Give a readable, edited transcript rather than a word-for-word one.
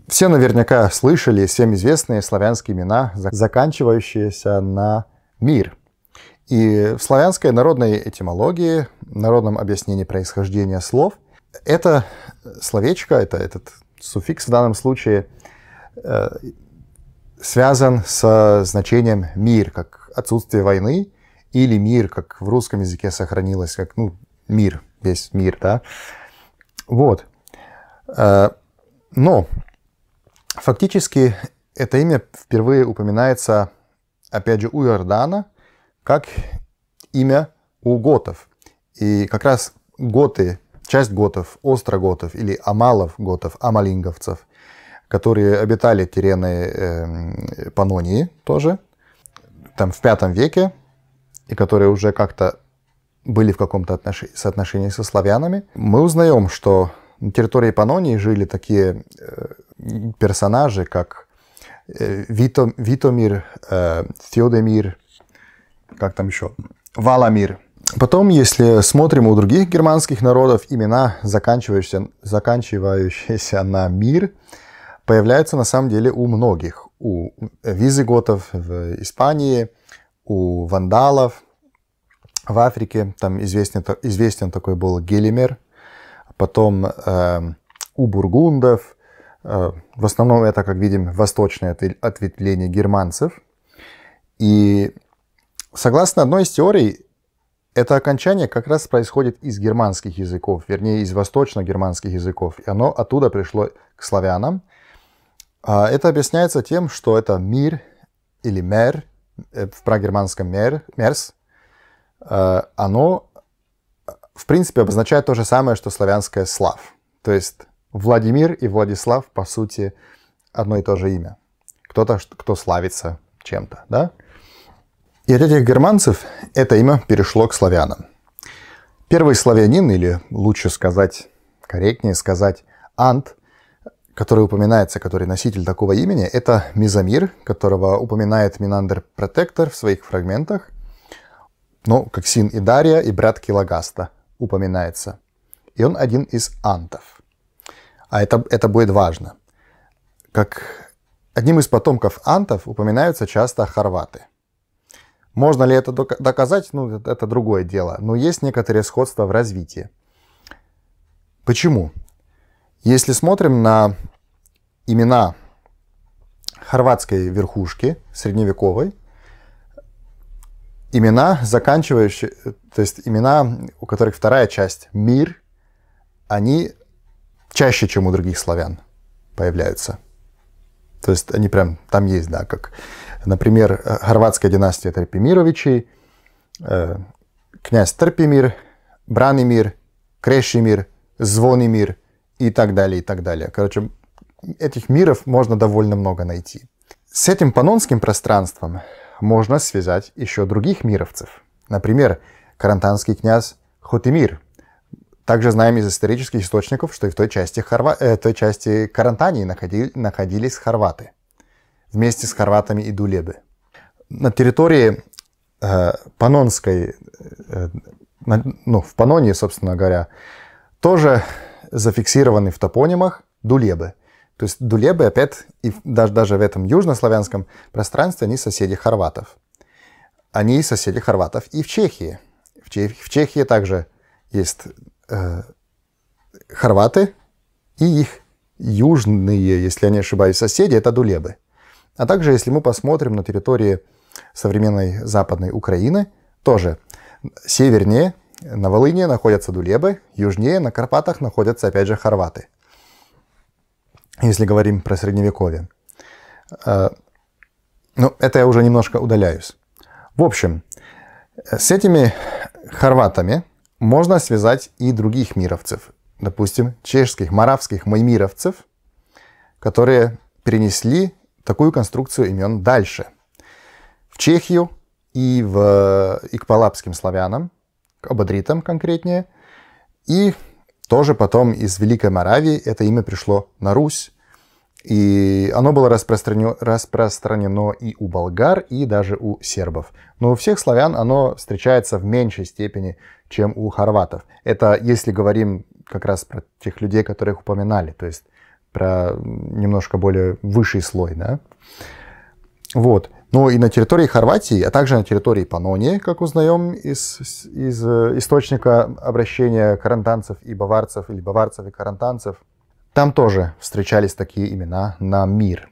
Все наверняка слышали всем известные славянские имена, заканчивающиеся на «мир». И в славянской народной этимологии, народном объяснении происхождения слов, это словечко, этот суффикс в данном случае связан со значением «мир», как отсутствие войны, или «мир», как в русском языке сохранилось, как мир, весь мир, да. Вот. Но фактически это имя впервые упоминается, опять же, у Иордана, как имя у готов. И как раз готы, часть готов, остроготов или амалов-готов, амалинговцев, которые обитали террены Панонии тоже, там в V веке, и которые уже как-то были в каком-то соотношении со славянами, мы узнаем, что на территории Панонии жили такие персонажи, как Витомир, Феодемир, как там еще, Валамир. Потом, если смотрим у других германских народов, имена, заканчивающиеся на «мир», появляются на самом деле у многих. У визиготов в Испании, у вандалов в Африке, там известен такой был Гелимер. Потом у бургундов, в основном это, как видим, восточное ответвление германцев. И согласно одной из теорий, это окончание как раз происходит из германских языков, вернее, из восточно-германских языков, и оно оттуда пришло к славянам. Это объясняется тем, что это «мир» или «мер», в прагерманском «мерс», оно, в принципе, обозначает то же самое, что славянское «слав». То есть Владимир и Владислав, по сути, одно и то же имя. Кто-то, кто славится чем-то, да? И от этих германцев это имя перешло к славянам. Первый славянин, или лучше сказать, корректнее сказать, Ант, который упоминается, который носитель такого имени, это Мизамир, которого упоминает Минандр Протектор в своих фрагментах, но как сын Идария и брат Килагаста упоминается. И он один из антов. А это будет важно. Как одним из потомков антов упоминаются часто хорваты. Можно ли это доказать? Это другое дело. Но есть некоторые сходства в развитии. Почему? Если смотрим на имена хорватской верхушки, средневековой, имена, заканчивающие, то есть имена, у которых вторая часть «мир», они чаще, чем у других славян появляются. То есть они прям там есть, да, как, например, хорватская династия Трпимировичей, князь Трпимир, Бранимир, Крешимир, Звонимир и так далее, и так далее. Короче, этих миров можно довольно много найти. С этим панонским пространством можно связать еще других мировцев. Например, карантанский князь Хотимир. Также знаем из исторических источников, что и в той части Карантании находились хорваты. Вместе с хорватами и дулебы. На территории Панонской, в Панонии, собственно говоря, тоже зафиксированы в топонимах дулебы. То есть дулебы, опять, и даже в этом южнославянском пространстве, они соседи хорватов. Они соседи хорватов и в Чехии. В Чехии также есть хорваты и их южные, если я не ошибаюсь, соседи, это дулебы. А также, если мы посмотрим на территории современной Западной Украины, тоже севернее, на Волыне находятся дулебы, южнее, на Карпатах находятся, опять же, хорваты. Если говорим про Средневековье. Это я уже немножко удаляюсь. В общем, с этими хорватами можно связать и других мировцев. Допустим, чешских, моравских маймировцев, которые перенесли такую конструкцию имен дальше. В Чехию и к палапским славянам, к ободритам конкретнее. И тоже потом из Великой Моравии это имя пришло на Русь. И оно было распространено и у болгар, и даже у сербов. Но у всех славян оно встречается в меньшей степени, чем у хорватов. Это если говорим как раз про тех людей, которых упоминали. То есть про немножко более высший слой, да. Вот. Ну и на территории Хорватии, а также на территории Паннонии, как узнаем из источника обращения карантанцев и баварцев, или баварцев и карантанцев, там тоже встречались такие имена на мир.